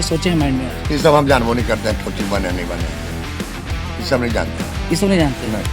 सोचे हैं माइंड में? ये सब हम जानबो नहीं करते हैं, कोचिंग बने नहीं बने, ये सब नहीं जानते। ये सब नहीं जानते? नहीं।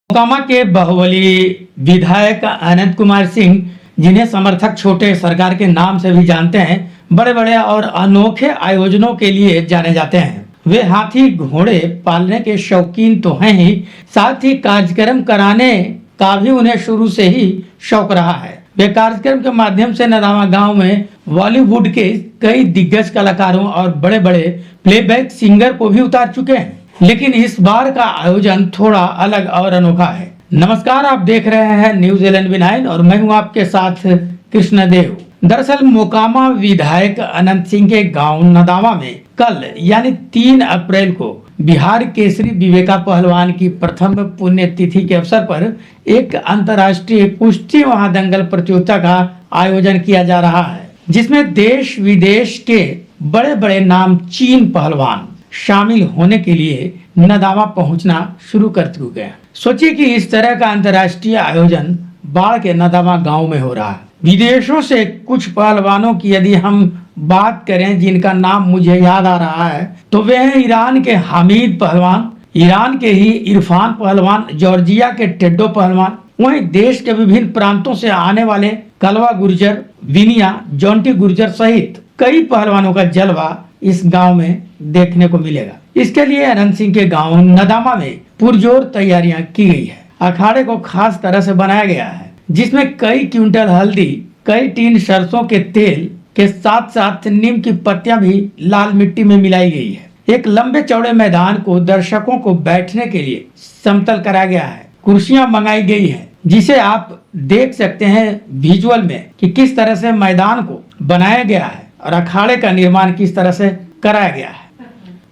मोकामा के बाहुबली विधायक अनंत कुमार सिंह, जिन्हें समर्थक छोटे सरकार के नाम से भी जानते हैं, बड़े बड़े और अनोखे आयोजनों के लिए जाने जाते हैं। वे हाथी घोड़े पालने के शौकीन तो हैं ही, साथ ही कार्यक्रम कराने का भी उन्हें शुरू से ही शौक रहा है। वे कार्यक्रम के माध्यम से नदामा गांव में बॉलीवुड के कई दिग्गज कलाकारों और बड़े बड़े प्लेबैक सिंगर को भी उतार चुके हैं। लेकिन इस बार का आयोजन थोड़ा अलग और अनोखा है। नमस्कार, आप देख रहे हैं न्यूज़ 11/9 और मैं हूं आपके साथ कृष्णदेव। दरअसल मोकामा विधायक अनंत सिंह के गांव नदामा में कल यानी 3 अप्रैल को बिहार केसरी विवेका पहलवान की प्रथम पुण्यतिथि के अवसर पर एक अंतर्राष्ट्रीय कुश्ती महादंगल प्रतियोगिता का आयोजन किया जा रहा है, जिसमें देश विदेश के बड़े बड़े नामचीन पहलवान शामिल होने के लिए नदामा पहुंचना शुरू कर चुके हैं। सोचिए कि इस तरह का अंतर्राष्ट्रीय आयोजन बाढ़ के नदामा गांव में हो रहा है। विदेशों से कुछ पहलवानों की यदि हम बात करें, जिनका नाम मुझे याद आ रहा है, तो वे हैं ईरान के हामिद पहलवान, ईरान के ही इरफान पहलवान, जॉर्जिया के टेड्डो पहलवान, वहीं देश के विभिन्न प्रांतों से आने वाले कलवा गुर्जर, विनिया, जॉन्टी गुर्जर सहित कई पहलवानों का जलवा इस गांव में देखने को मिलेगा। इसके लिए अनंत सिंह के गांव नदामा में पुरजोर तैयारियां की गई है। अखाड़े को खास तरह से बनाया गया है, जिसमें कई क्विंटल हल्दी, कई टीन सरसों के तेल के साथ साथ नीम की पत्तियां भी लाल मिट्टी में मिलाई गई है। एक लंबे चौड़े मैदान को दर्शकों को बैठने के लिए समतल कराया गया है। कुर्सियां मंगाई गई है, जिसे आप देख सकते हैं विजुअल में कि किस तरह से मैदान को बनाया गया है और अखाड़े का निर्माण किस तरह से कराया गया है।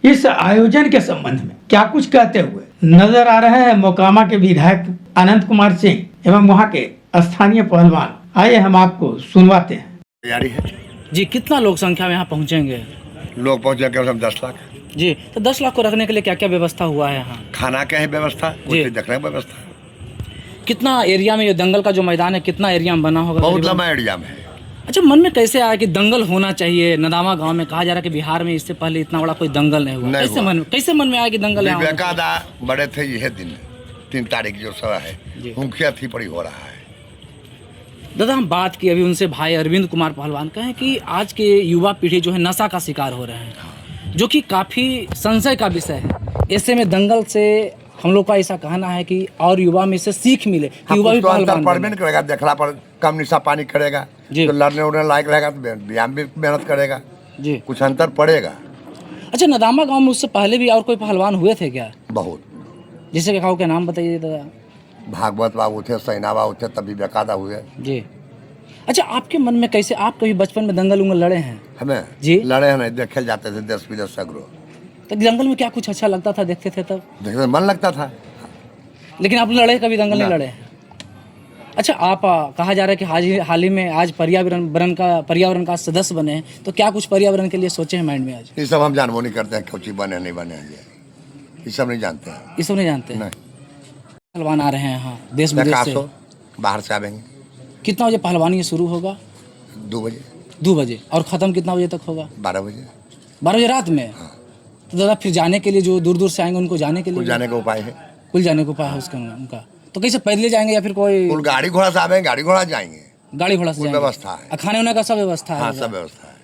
इस आयोजन के संबंध में क्या कुछ कहते हुए नजर आ रहे हैं मोकामा के विधायक अनंत कुमार सिंह एवं वहां के स्थानीय पहलवान। आइए हम आपको सुनवाते हैं। तैयारी है जी, कितना लोग संख्या में यहाँ पहुँचेंगे? लोग पहुंचे कम से कम 10 लाख। जी, तो 10 लाख को रखने के लिए क्या क्या व्यवस्था हुआ है यहाँ? खाना क्या है व्यवस्था, कुछ देखने की व्यवस्था। कितना एरिया में ये दंगल का जो मैदान है, कितना एरिया में बना होगा? बहुत लंबा एरिया में है। अच्छा, मन में कैसे आया कि दंगल होना चाहिए नदामा गांव में? कहा जा रहा है कि बिहार में इससे पहले इतना बड़ा कोई दंगल नहीं हुआ। कैसे मन में आया कि दंगल यहाँ होना चाहिए? विवेका बड़े थे यह दिन 3 तारीख जो सब है मुखिया थी पड़ी हो रहा है। दादा, हम बात की अभी उनसे, भाई अरविंद कुमार पहलवान कहें कि आज के युवा पीढ़ी जो है नशा का शिकार हो रहे हैं, जो कि काफ़ी संशय का विषय है। ऐसे में दंगल से हम लोग का ऐसा कहना है कि और युवा में से सीख मिले कि युवा भी पहलवान पढ़ने करेगा, देखला पर कम निशा पानी करेगा तो लड़ने उड़ने लायक रहेगा, तो व्यायाम भी मेहनत करेगा जी, कुछ अंतर पड़ेगा। अच्छा, नदामा गांव में उससे पहले भी और कोई पहलवान हुए थे क्या? बहुत। जैसे कि के नाम बताइए दादा। भागवत बाबू थे, सैना बाबू थे, तभी बेकायदा हुए जी। अच्छा, आपके मन में कैसे, आप कभी बचपन में दंगल उंगल लड़े हैं? हमें जी लड़े हैं, नहीं देखे जाते थे देश विदेश सगरो। तो दंगल में क्या कुछ अच्छा लगता था, देखते थे तब? देखते मन लगता था। लेकिन आप लड़े कभी दंगल नहीं लड़े? अच्छा, आप कहा जा रहा है कि हाल ही में आज पर्यावरण का सदस्य बने हैं, तो क्या कुछ पर्यावरण के लिए सोचे हैं माइंड में आज? ये सब हम जानबो नहीं करते हैं, कोचिंग बने नहीं बने, ये सब नहीं जानते हैं। ये सब नहीं जानते? नहीं। पहलवान आ रहे हैं यहाँ देश विदेश से, बाहर से आवेंगे। कितना बजे पहलवानी शुरू होगा? 2 बजे। 2 बजे। और खत्म कितना बजे तक होगा? 12 बजे। 12 बजे रात में? हाँ। तो दादा, फिर जाने के लिए जो दूर दूर से आएंगे उनको जाने के लिए जाने का उपाय है? कुल जाने का उपाय है उसका उनका? तो कैसे, पैदल जाएंगे या फिर कोई गाड़ी घोड़ा से आवेंगे? गाड़ी घोड़ा जाएंगे। गाड़ी घोड़ा से व्यवस्था है, खाने होने का सब व्यवस्था है? हाँ, सब व्यवस्था है।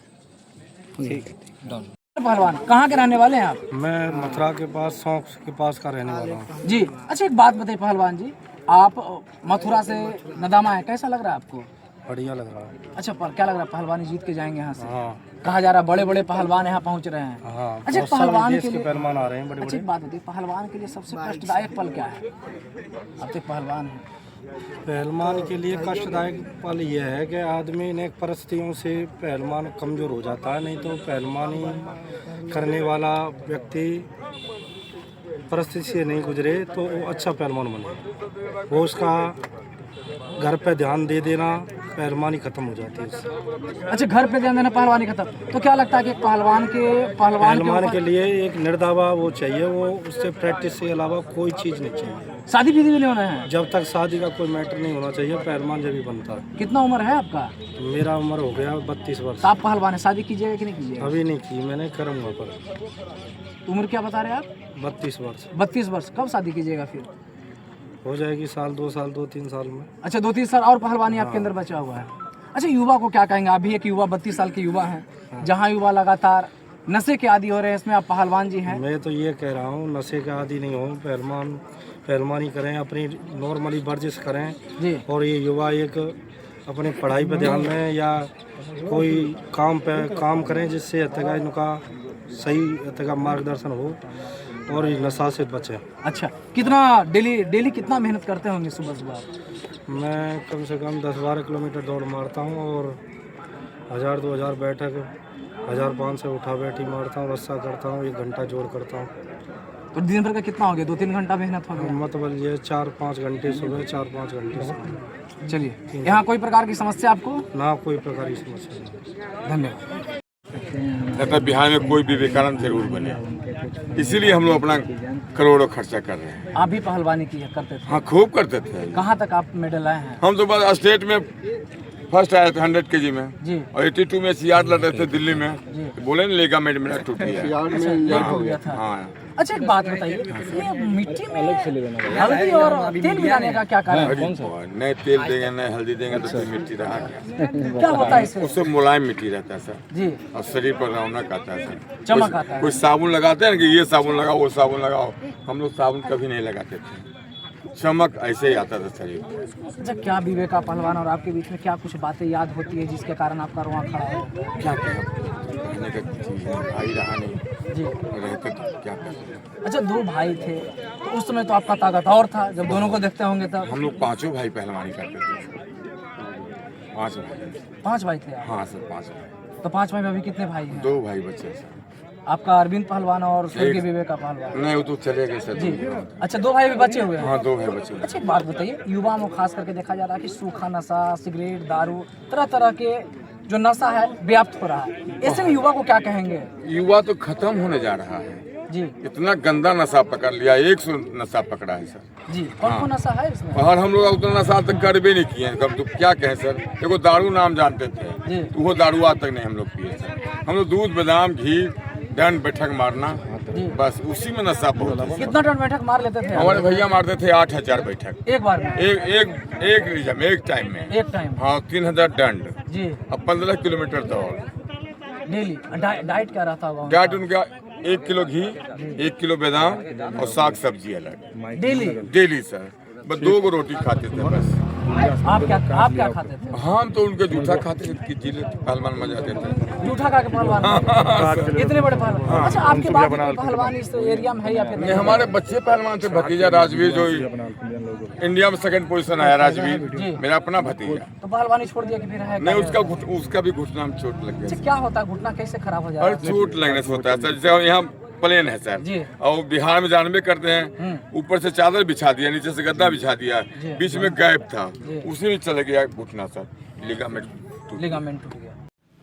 ठीक है। पहलवान कहाँ के रहने वाले हैं आप? मैं मथुरा के पास, सौंख के पास का रहने वाला हूँ जी। अच्छा, एक बात बताइए पहलवान जी, आप मथुरा से नदामा है, कैसा लग रहा है आपको? बढ़िया लग रहा है। अच्छा, पर क्या लग रहा है पहलवानी जीत के जाएंगे यहाँ से? हाँ। कहा जा रहा है बड़े बड़े पहलवान यहाँ पहुँच रहे हैं। हाँ, अच्छा, पहलवान के लिए पहलवान आ रहे हैं बड़े बड़े। एक बात बताइए, पहलवान के लिए सबसे कष्टदायक पल क्या है? अब तक पहलवान है, पहलवान के लिए कष्टदायक पल यह है कि आदमी अनेक परिस्थितियों से पहलवान कमज़ोर हो जाता है। नहीं तो पहलवानी करने वाला व्यक्ति परिस्थिति से नहीं गुजरे तो वो अच्छा पहलवान बने। वो उसका घर पे ध्यान दे देना, पहलवानी खत्म हो जाती है उससे। अच्छा, घर पे ध्यान देना, पहलवानी खत्म। तो क्या लगता है कि पहलवान के लिए एक निर्दावा वो चाहिए, वो उससे प्रैक्टिस के अलावा कोई चीज़ नहीं चाहिए। शादी विधि भी नहीं होना है? जब तक शादी का कोई मैटर नहीं होना चाहिए पहलवान जब भी बनता है। कितना उम्र है आपका? मेरा उम्र हो गया 32 वर्ष। तो आप पहलवान है, शादी कीजिएगा कि नहीं कीजिएगा? अभी नहीं की, मैंने करूँगा पर। उम्र क्या बता रहे हैं आप? 32 वर्ष। 32 वर्ष। कब शादी कीजिएगा फिर? हो जाएगी साल 2 साल 2-3 साल में। अच्छा 2-3 साल और पहलवानी आपके अंदर बचा हुआ है। अच्छा युवा को क्या कहेंगे? आप भी एक युवा 32 साल के युवा हैं, जहाँ युवा लगातार नशे के आदी हो रहे हैं, इसमें आप पहलवान जी हैं। मैं तो ये कह रहा हूँ नशे के आदी नहीं हो, पहलवानी करें, अपनी नॉर्मली वर्जिश करें जी। और ये युवा एक अपनी पढ़ाई पे ध्यान दें या कोई काम पे काम करें जिससे अतगा इनका सही मार्गदर्शन हो और ये नशा से बचें। अच्छा कितना डेली कितना मेहनत करते होंगे सुबह सुबह? मैं कम से कम 10-12 किलोमीटर दौड़ मारता हूँ और 1000-2000 बैठक 1500 उठा बैठी मारता हूँ, रस्सा करता हूँ, 1 घंटा जोड़ करता हूँ। तो दिन भर का कितना हो गया? 2-3 घंटा मेहनत हो गया। मतलब ये 4-5 घंटे सुबह 4-5 घंटे सुबह। चलिए यहाँ कोई प्रकार की समस्या आपको? ना कोई प्रकार की समस्या नहीं। धन्यवाद। तथा बिहार में कोई भी विवेकानंद जरूर बने, इसीलिए हम लोग अपना करोड़ों खर्चा कर रहे हैं। आप भी पहलवानी की करते थे? हाँ खूब करते थे। कहाँ तक आप मेडल आए हैं? हम तो बस स्टेट में फर्स्ट आए थे 100 kg में जी। और 82 में सीआर लड़ रहे थे दिल्ली में, तो बोले ना लिगामेंट मेरा टूट गया। अच्छा लेट हो गया था। हाँ अच्छा एक बात बताइए, ये मिट्टी में हल्दी और तेल मिलाने का क्या कारण है? नहीं तेल देंगे नहीं हल्दी देंगे तो फिर मिट्टी रहा क्या? क्या होता है इससे? उससे मुलायम मिट्टी रहता है सर जी। और शरीर पर रौनक आता है सर, चमक आता है। कोई साबुन लगाते हैं ना कि ये साबुन लगाओ वो साबुन लगाओ, हम लोग साबुन कभी नहीं लगाते थे, चमक ऐसे ही आता था शरीर पर। अच्छा क्या विवेका पहलवान और आपके बीच में क्या कुछ बातें याद होती है जिसके कारण आपका रुआ खड़ा है? क्या कहने का चीज है, भाई रहा नहीं जी। रहते तो क्या कहते। अच्छा 2 भाई थे तो उस समय तो आपका ताकत और था, जब दोनों को देखते होंगे तब। हम लोग 5 भाई पहलवानी करते थे। 5 भाई। 5 भाई थे आप? हाँ सर 5 भाई। तो 5 भाई में अभी कितने भाई हैं? 2 भाई बच्चे सर। आपका अरविंद पहलवान और स्वर्गीय विवेका पहलवान। नहीं वो तो चले गए सर। जी। अच्छा 2 भाई भी बचे हुए हैं? हाँ 2 भाई बच्चे। अच्छा एक बात बताइए, युवा में खास करके देखा जा रहा है कि सूखा नशा, सिगरेट, दारू, तरह तरह के जो नशा है व्याप्त हो रहा है, ऐसे में युवा को क्या कहेंगे? युवा तो खत्म होने जा रहा है जी। इतना गंदा नशा पकड़ लिया, 100 नशा पकड़ा है सर जी। कौन नशा है इसमें? और हम लोग उतना नशा तक कर भी नहीं किए, कब तो क्या कहें सर, देखो दारू नाम जानते थे जी। तो वो दारू आज तक नहीं हम लोग पिए सर, हम लोग दूध बादाम घी दंड बैठक मारना बस उसी में नशा बहुत है। कितना टन बैठक मार लेते थे? हमारे भैया मारते थे 8000 बैठक एक बार में? एक रिजम एक टाइम में। एक टाइम? हाँ 3000 दंड जी। अब 15 किलोमीटर दौड़। डेली डाइट क्या रहता होगा? डाइट उनका 1 किलो घी 1 किलो बादाम और साग सब्जी अलग डेली सर, बस 2 गो रोटी खाते थे बस। आप क्या खाते थे? हम तो उनके जूठा खाते थे कि जिले पहलवान मजा देते थे। जूठा खा के पहलवान? इतने बड़े पहलवान? अच्छा आपके बाद पहलवान इस एरिया में है या फिर नहीं? हमारे बच्चे पहलवान थे, भतीजा राजवीर जो इंडिया में 2nd पोजीशन आया राजवीर, मेरा अपना भतीजा। तो पहलवानी छोड़ दिया कि फिर है? नहीं उसका भी घुटना में चोट लग गया। क्या होता है, घुटना कैसे खराब हो जाता और चोट लगने से होता है सर, जैसे यहाँ प्लेन है सर जी। और बिहार में जानबे करते हैं, ऊपर से चादर बिछा दिया, नीचे से गद्दा बिछा दिया, बीच में गैप था, उसी में चले गया घुटना सर, लिगामेंट टूट गया।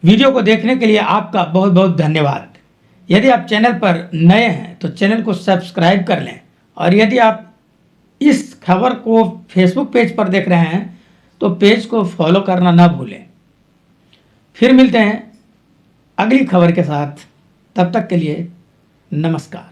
वीडियो को देखने के लिए आपका बहुत बहुत धन्यवाद। यदि आप चैनल पर नए हैं तो चैनल को सब्सक्राइब कर लें, और यदि आप इस खबर को फेसबुक पेज पर देख रहे हैं तो पेज को फॉलो करना ना भूलें। फिर मिलते हैं अगली खबर के साथ, तब तक के लिए नमस्कार।